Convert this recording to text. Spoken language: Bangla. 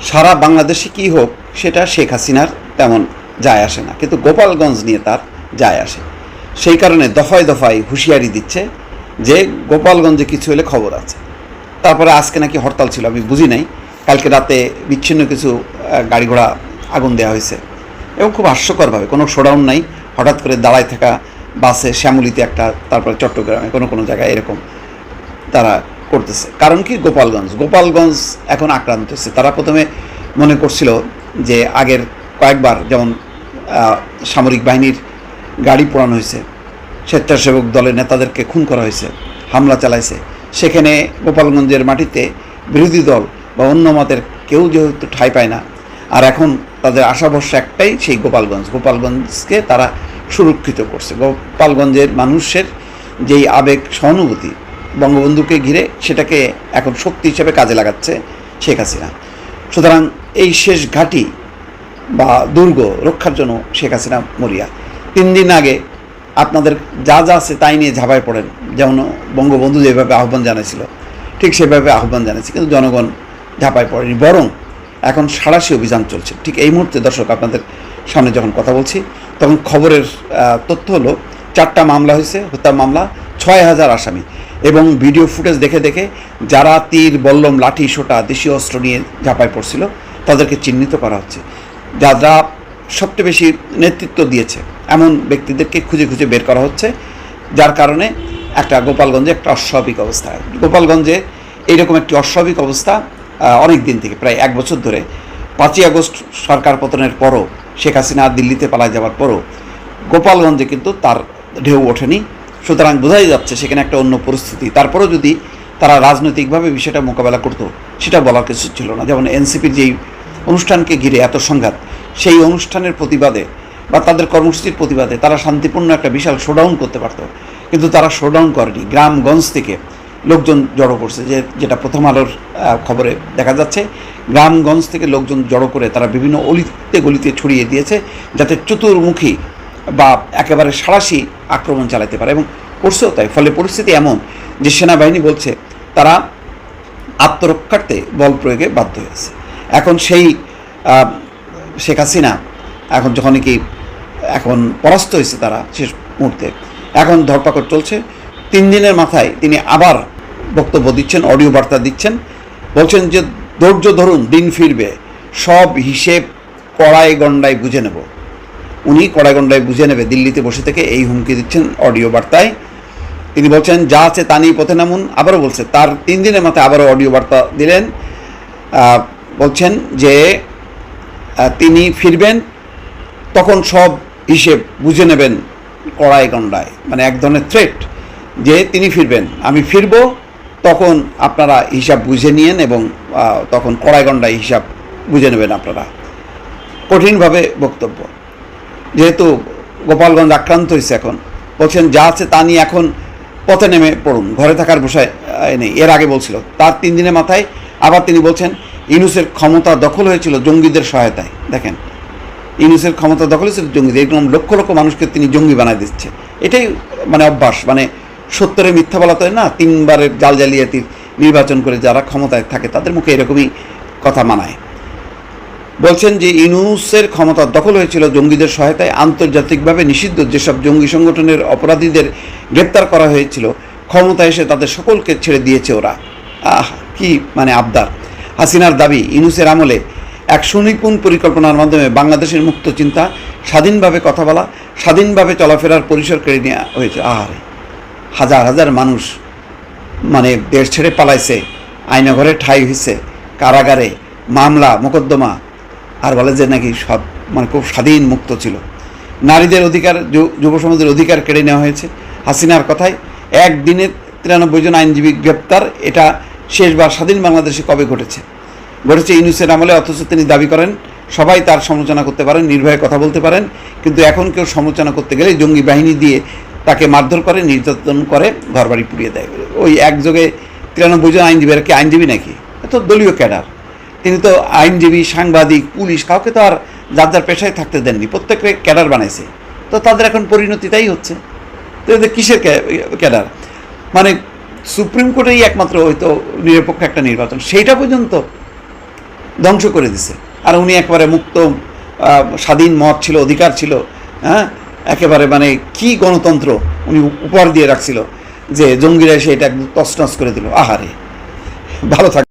সারা বাংলাদেশে কী হোক সেটা শেখ হাসিনার তেমন যায় আসে না, কিন্তু গোপালগঞ্জ নিয়ে তার যায় আসে। সেই কারণে দফায় দফায় হুঁশিয়ারি দিচ্ছে যে গোপালগঞ্জে কিছু হলে খবর আছে। তারপরে আজকে নাকি হরতাল ছিল, আমি বুঝি নাই। কালকে রাতে বিচ্ছিন্ন কিছু গাড়ি ঘোড়া আগুন দেওয়া হয়েছে এবং খুব হাস্যকরভাবে, কোনো শোডাউন নাই, হঠাৎ করে দাঁড়ায় থাকা বাসে শ্যামলীতে একটা, তারপরে চট্টগ্রামে কোনো জায়গায় এরকম তারা করতেছে। কারণ কি, গোপালগঞ্জ এখন আক্রান্ত হচ্ছে। তারা প্রথমে মনে করছিল যে আগের কয়েকবার যেমন সামরিক বাহিনীর গাড়ি পোড়ানো হয়েছে, স্বেচ্ছাসেবক দলের নেতাদেরকে খুন করা হয়েছে, হামলা চালাইছে, সেখানে গোপালগঞ্জের মাটিতে বিরোধী দল বা অন্য মতের কেউ যেহেতু ঠাঁই পায় না, আর এখন তাদের আশা ভরসা একটাই, সেই গোপালগঞ্জকে তারা সুরক্ষিত করছে। গোপালগঞ্জের মানুষের যেই আবেগ সহানুভূতি বঙ্গবন্ধুকে ঘিরে, সেটাকে এখন শক্তি হিসেবে কাজে লাগাচ্ছে শেখ হাসিনা। সুতরাং এই শেষ ঘাঁটি বা দুর্গ রক্ষার জন্য শেখ হাসিনা মরিয়া। 3 দিন আগে আপনাদের যা যা আছে তাই নিয়ে ঝাঁপায় পড়েন, যেমন বঙ্গবন্ধু যেভাবে আহ্বান জানাইছিল ঠিক সেভাবে আহ্বান জানাইছে, কিন্তু জনগণ ঝাঁপায় পড়েনি, বরং এখন সাঁড়াশি অভিযান চলছে। ঠিক এই মুহূর্তে দর্শক আপনাদের সামনে যখন কথা বলছি, তখন খবরের তথ্য হলো 4টা মামলা হয়েছে, হত্যা মামলা, 6000 আসামি, এবং ভিডিও ফুটেজ দেখে দেখে যারা তীর, বল্লম, লাঠি, সোটা, দেশীয় অস্ত্র নিয়ে ঝাঁপায় পড়ছিল তাদেরকে চিহ্নিত করা হচ্ছে। যারা সবচেয়ে বেশি নেতৃত্ব দিয়েছে এমন ব্যক্তিদেরকে খুঁজে খুঁজে বের করা হচ্ছে, যার কারণে গোপালগঞ্জে একটা অস্বাভাবিক অবস্থা। গোপালগঞ্জে এইরকম একটি অস্বাভাবিক অবস্থা অনেক দিন থেকে, প্রায় 1 বছর ধরে। 5ই আগস্ট সরকার পতনের পরও, শেখ হাসিনা দিল্লিতে পালায় যাওয়ার পরও গোপালগঞ্জে কিন্তু তার ঢেউ ওঠেনি। সুতরাং বোঝাই যাচ্ছে সেখানে একটা অন্য পরিস্থিতি। তারপরেও যদি তারা রাজনৈতিকভাবে বিষয়টা মোকাবেলা করতো, সেটা বলার কিছু ছিল না। যেমন এনসিপির যেই অনুষ্ঠানকে ঘিরে এত সংঘাত, সেই অনুষ্ঠানের প্রতিবাদে বা তাদের কর্মসূচির প্রতিবাদে তারা শান্তিপূর্ণ একটা বিশাল শোডাউন করতে পারত, কিন্তু তারা শোডাউন করেনি। গ্রামগঞ্জ থেকে লোকজন জড়ো করছে, যেটা প্রথম আলোর খবরে দেখা যাচ্ছে। গ্রামগঞ্জ থেকে লোকজন জড়ো করে তারা বিভিন্ন অলিতে গলিতে ছড়িয়ে দিয়েছে, যাতে চতুর্মুখী বা একেবারে সাঁড়াশি আক্রমণ চালাতে পারে, এবং করছেও তাই। ফলে পরিস্থিতি এমন যে সেনাবাহিনী বলছে তারা আত্মরক্ষার্থে বল প্রয়োগে বাধ্য হয়েছে। এখন সেই শেখ হাসিনা এখন যখন কি এখন পরাস্ত হয়েছে তারা শেষ মুহূর্তে, এখন ধরপাকড় চলছে। 3 দিনের মাথায় তিনি আবার বক্তব্য দিচ্ছেন, অডিও বার্তা দিচ্ছেন, বলছেন যে ধৈর্য ধরুন, দিন ফিরবে, সব হিসেব কড়াই গণ্ডায় বুঝে নেব। উনি কড়াই গণ্ডায় বুঝে নেবে দিল্লিতে বসে থেকে এই হুমকি দিচ্ছেন অডিও বার্তায়। তিনি বলছেন যা আছে তা নিয়ে পথে নামুন। আবারও বলছে, তার 3 দিনের মাথায় আবারও অডিও বার্তা দিলেন, বলছেন যে তিনি ফিরবেন, তখন সব হিসেব বুঝে নেবেন কড়াই গণ্ডায়, মানে এক ধরনের থ্রেট যে তিনি ফিরবেন, আমি ফিরব, তখন আপনারা হিসাব বুঝে নিয়েন এবং তখন কড়াই গণ্ডায় হিসাব বুঝে নেবেন আপনারা। কঠিনভাবে বক্তব্য, যেহেতু গোপালগঞ্জ আক্রান্ত হয়েছে, এখন বলছেন যা আছে তা নিয়ে এখন পথে নেমে পড়ুন, ঘরে থাকার বসায় নেই। এর আগে বলছিল, তার 3 দিনের মাথায় আবার তিনি বলছেন ইউনূসের ক্ষমতা দখল হয়েছিল জঙ্গিদের সহায়তায়। দেখেন, ইউনূসের ক্ষমতা দখল হয়েছিল জঙ্গিদের, এরকম লক্ষ লক্ষ মানুষকে তিনি জঙ্গি বানায় দিচ্ছে। এটাই মানে অভ্যাস, মানে 70-এ মিথ্যা বলা তো না, 3বারের জাল জালিয়াতির নির্বাচন করে যারা ক্ষমতায় থাকে তাদের মুখে এরকমই কথা মানায়। বলছেন যে ইউনূসের ক্ষমতা দখল হয়েছিল জঙ্গিদের সহায়তায়, আন্তর্জাতিকভাবে নিষিদ্ধ যেসব জঙ্গি সংগঠনের অপরাধীদের গ্রেপ্তার করা হয়েছিল, ক্ষমতায় এসে তাদের সকলকে ছেড়ে দিয়েছে ওরা। কি মানে আবদার! হাসিনার দাবি, ইউনূসের আমলে এক সুনিপুণ পরিকল্পনার মাধ্যমে বাংলাদেশের মুক্ত চিন্তা, স্বাধীনভাবে কথা বলা, স্বাধীনভাবে চলাফেরার পরিসর কেড়ে নেওয়া হয়েছে। হাজার হাজার মানুষ মানে দেশ ছেড়ে পালাইছে, আয়নাঘরে ঠাঁই হয়েছে, কারাগারে মামলা মোকদ্দমা, আর বলে যে নাকি সব মানে খুব স্বাধীন মুক্ত ছিল। নারীদের অধিকার, যুব সমাজের অধিকার কেড়ে নেওয়া হয়েছে। হাসিনার কথায় একদিনে 93 জন আইনজীবী গ্রেপ্তার, এটা শেষবার স্বাধীন বাংলাদেশে কবে ঘটেছে ইউনূসের আমলে। অথচ তিনি দাবি করেন সবাই তার সমালোচনা করতে পারেন, নির্ভয়ে কথা বলতে পারেন, কিন্তু এখন কেউ সমালোচনা করতে গেলে জঙ্গি বাহিনী দিয়ে তাকে মারধর করে, নির্যাতন করে, ঘরবাড়ি পুড়িয়ে দেয়। ওই একযোগে 93 জন আইনজীবীরা কি আইনজীবী নাকি? এত দলীয় ক্যাডার। তিনি তো আইনজীবী, সাংবাদিক, পুলিশ কাউকে তো আর যার যার পেশায় থাকতে দেননি, প্রত্যেককে ক্যাডার বানাইছে। তো তাদের এখন পরিণতি তাই হচ্ছে। তো এদের কিসের ক্যাডার? মানে সুপ্রিম কোর্টেই একমাত্র হয়তো নিরপেক্ষ একটা নির্বাচন, সেইটা পর্যন্ত ধ্বংস করে দিছে। আর উনি একবারে মুক্ত স্বাধীন মত ছিল, অধিকার ছিল, হ্যাঁ, একেবারে মানে কি গণতন্ত্র উনি উপহার দিয়ে রাখছিল যে জঙ্গিরা এসে এটা একদম তছনছ করে দিল। আহারে, ভালো থাক।